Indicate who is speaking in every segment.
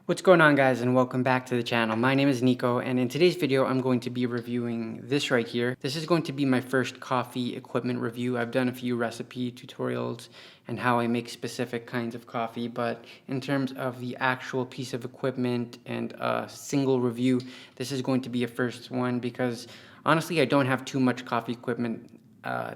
Speaker 1: What's going on, guys, and welcome back to the channel. My name is Nico, and in today's video I'm going to be reviewing this right here. This is going to be my first coffee equipment review. I've done a few recipe tutorials and how I make specific kinds of coffee, but in terms of the actual piece of equipment and a single review, this is going to be a first one because honestly I don't have too much coffee equipment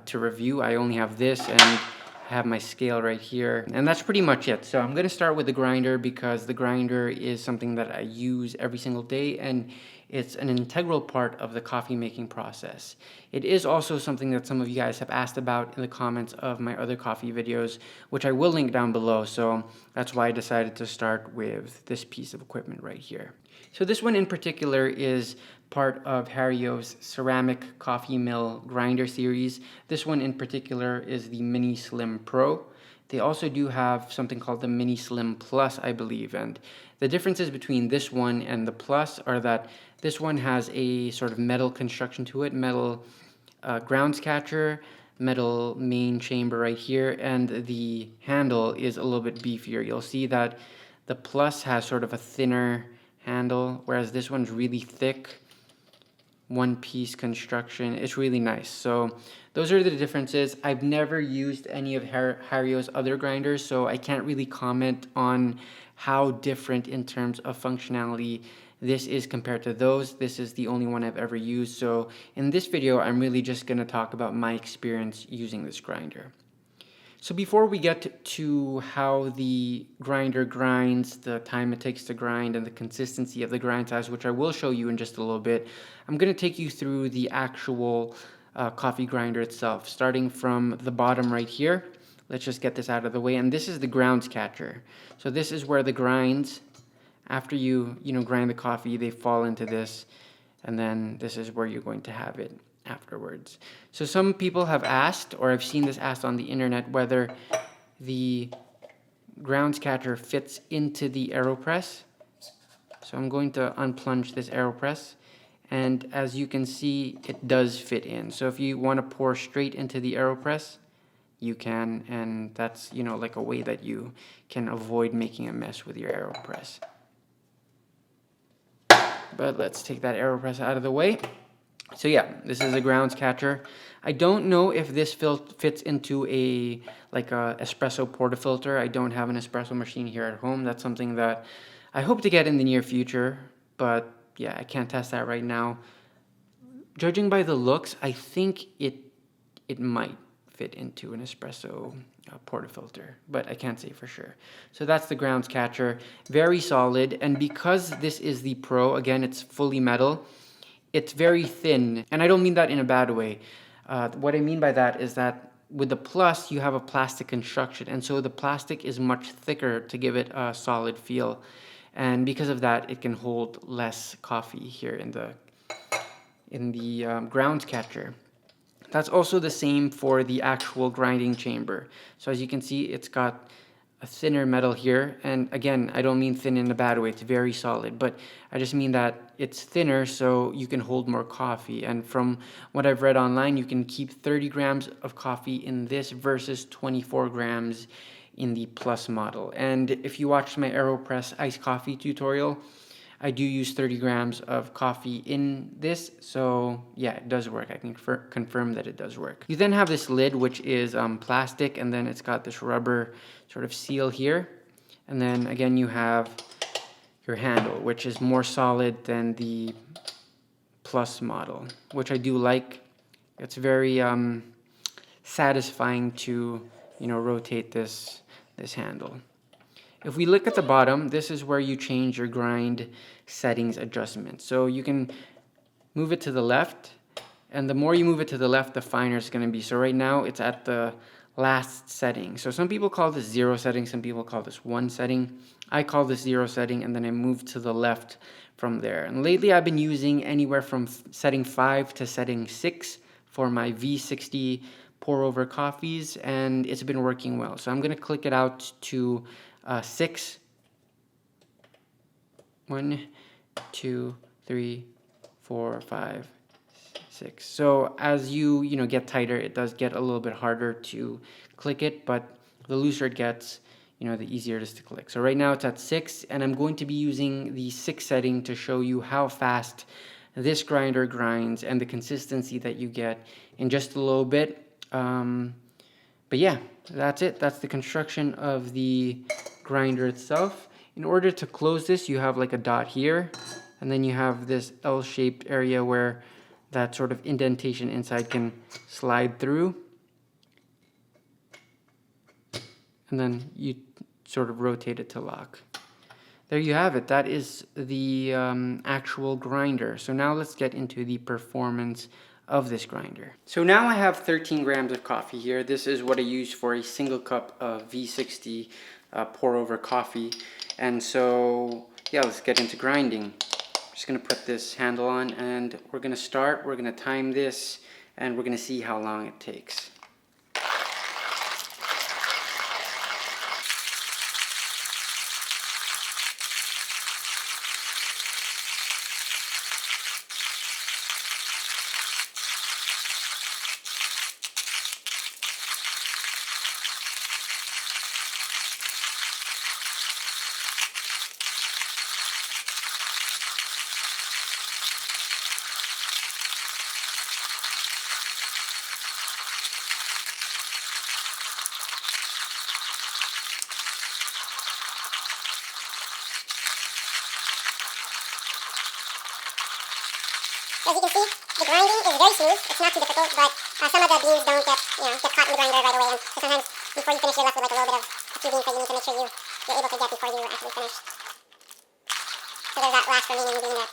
Speaker 1: to review. I only have this and have my scale right here, and that's pretty much it. So I'm going to start with the grinder because the grinder is something that I use every single day, and it's an integral part of the coffee making process. It is also something that some of you guys have asked about in the comments of my other coffee videos, which I will link down below. So that's why I decided to start with this piece of equipment right here. So this one in particular is part of Hario's Ceramic Coffee Mill Grinder series. This one in particular is the Mini Slim Pro. They also do have something called the Mini Slim Plus, I believe, and the differences between this one and the Plus are that this one has a sort of metal construction to it, metal grounds catcher, metal main chamber right here, and the handle is a little bit beefier. You'll see that the Plus has sort of a thinner handle, whereas this one's really thick, one-piece construction. It's really nice. So those are the differences. I've never used any of Hario's other grinders, so I can't really comment on how different in terms of functionality this is compared to those. This is the only one I've ever used. So in this video, I'm really just going to talk about my experience using this grinder. So before we get to how the grinder grinds, the time it takes to grind, and the consistency of the grind size, which I will show you in just a little bit, I'm going to take you through the actual coffee grinder itself, starting from the bottom right here. Let's just get this out of the way. And this is the grounds catcher. So this is where the grinds, after you grind the coffee, they fall into this, and then this is where you're going to have it afterwards. So some people have asked, or I've seen this asked on the internet, whether the grounds catcher fits into the AeroPress. So I'm going to unplunge this AeroPress, and as you can see, it does fit in. So if you want to pour straight into the AeroPress, you can, and that's like a way that you can avoid making a mess with your AeroPress. But let's take that AeroPress out of the way. So yeah, this is a grounds catcher. I don't know if this fits into a espresso portafilter. I don't have an espresso machine here at home. That's something that I hope to get in the near future, but yeah, I can't test that right now. Judging by the looks, I think it might fit into an espresso portafilter, but I can't say for sure. So that's the grounds catcher, very solid, and because this is the Pro, again, it's fully metal. It's very thin, and I don't mean that in a bad way. What I mean by that is that with the Plus, you have a plastic construction, and so the plastic is much thicker to give it a solid feel. And because of that, it can hold less coffee here in the grounds catcher. That's also the same for the actual grinding chamber. So as you can see, it's got a thinner metal here, and again, I don't mean thin in a bad way, it's very solid, but I just mean that it's thinner so you can hold more coffee. And from what I've read online, you can keep 30 grams of coffee in this versus 24 grams in the Plus model. And if you watched my AeroPress iced coffee tutorial, I do use 30 grams of coffee in this, so yeah, it does work. I can confirm that it does work. You then have this lid, which is plastic, and then it's got this rubber sort of seal here. And then again, you have your handle, which is more solid than the Plus model, which I do like. It's very satisfying to rotate this handle. If we look at the bottom, this is where you change your grind settings adjustment. So you can move it to the left, and the more you move it to the left, the finer it's going to be. So right now, it's at the last setting. So some people call this 0 setting, some people call this 1 setting. I call this 0 setting, and then I move to the left from there. And lately, I've been using anywhere from setting 5 to setting 6 for my V60 pour-over coffees, and it's been working well. So I'm going to click it out to 6. 1, 2, 3, 4, 5, 6. So as you get tighter, it does get a little bit harder to click it, but the looser it gets, the easier it is to click. So right now it's at 6, and I'm going to be using the 6 setting to show you how fast this grinder grinds and the consistency that you get in just a little bit. But yeah, that's it. That's the construction of the grinder itself. In order to close this, you have like a dot here, and then you have this L-shaped area where that sort of indentation inside can slide through. And then you sort of rotate it to lock. There you have it. That is the actual grinder. So now let's get into the performance of this grinder. So now I have 13 grams of coffee here. This is what I use for a single cup of V60 pour over coffee. And so yeah, let's get into grinding. I'm just gonna put this handle on, and we're gonna time this, and we're gonna see how long it takes.
Speaker 2: As you can see, the grinding is very smooth. It's not too difficult, but some of the beans don't get, get caught in the grinder right away. And so sometimes before you finish, you're left with like a little bit of a few beans that you need to make sure you're able to get before you actually finish. So there's that last remaining bean there.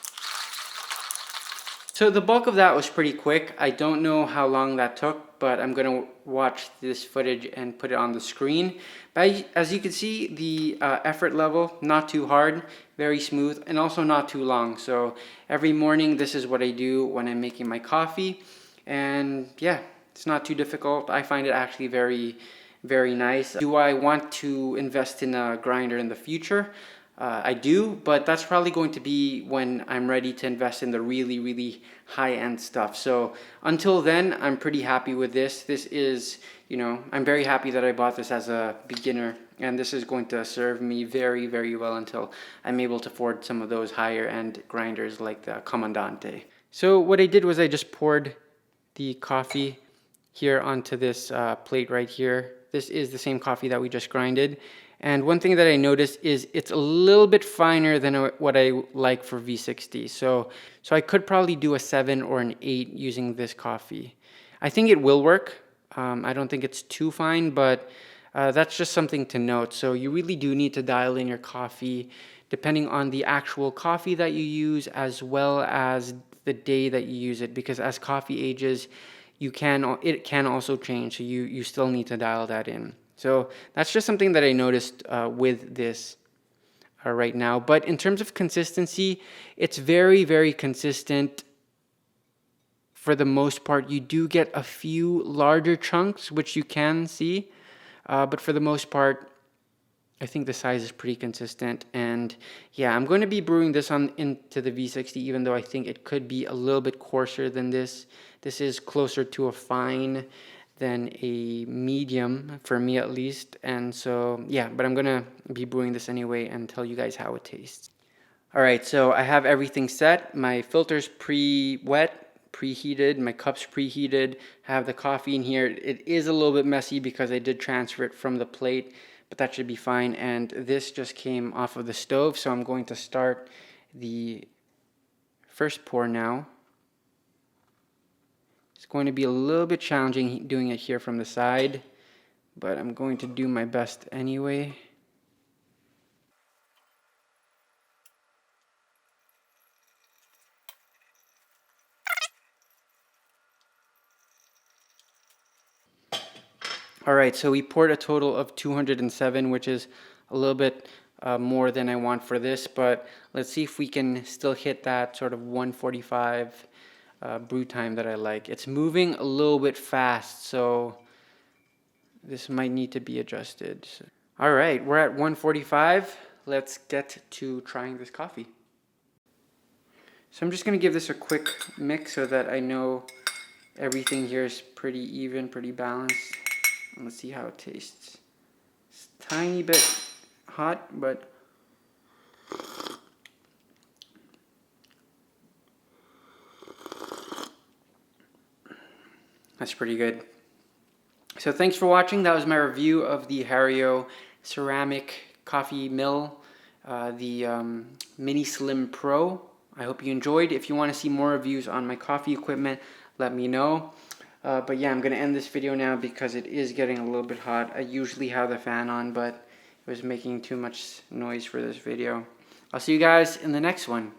Speaker 1: So the bulk of that was pretty quick. I don't know how long that took, but I'm going to watch this footage and put it on the screen. But as you can see, the effort level, not too hard, very smooth, and also not too long. So every morning, this is what I do when I'm making my coffee. And yeah, it's not too difficult. I find it actually very, very nice. Do I want to invest in a grinder in the future? I do, but that's probably going to be when I'm ready to invest in the really, really high-end stuff. So until then, I'm pretty happy with this. This is, I'm very happy that I bought this as a beginner, and this is going to serve me very, very well until I'm able to afford some of those higher-end grinders like the Comandante. So what I did was I just poured the coffee here onto this plate right here. This is the same coffee that we just grinded. And one thing that I noticed is it's a little bit finer than what I like for V60. So I could probably do a 7 or an 8 using this coffee. I think it will work. I don't think it's too fine, but that's just something to note. So you really do need to dial in your coffee depending on the actual coffee that you use, as well as the day that you use it, because as coffee ages, it can also change. So you still need to dial that in. So that's just something that I noticed with this right now. But in terms of consistency, it's very, very consistent for the most part. You do get a few larger chunks, which you can see. But for the most part, I think the size is pretty consistent. And yeah, I'm going to be brewing this into the V60, even though I think it could be a little bit coarser than this. This is closer to a fine than a medium, for me at least. And so yeah, but I'm gonna be brewing this anyway and tell you guys how it tastes. All right, so I have everything set. My filter's pre-wet, preheated, my cup's preheated. I have the coffee in here. It is a little bit messy because I did transfer it from the plate, but that should be fine. And this just came off of the stove, so I'm going to start the first pour now. It's going to be a little bit challenging doing it here from the side, but I'm going to do my best anyway. All right, so we poured a total of 207, which is a little bit more than I want for this, but let's see if we can still hit that sort of 145 brew time that I like. It's moving a little bit fast, so this might need to be adjusted. All right, we're at 145. Let's get to trying this coffee. So I'm just going to give this a quick mix so that I know everything here is pretty even, pretty balanced. And let's see how it tastes. It's a tiny bit hot, but that's pretty good. So thanks for watching. That was my review of the Hario Ceramic Coffee Mill, the Mini Slim Pro. I hope you enjoyed. If you want to see more reviews on my coffee equipment, let me know. But yeah, I'm going to end this video now because it is getting a little bit hot. I usually have the fan on, but it was making too much noise for this video. I'll see you guys in the next one.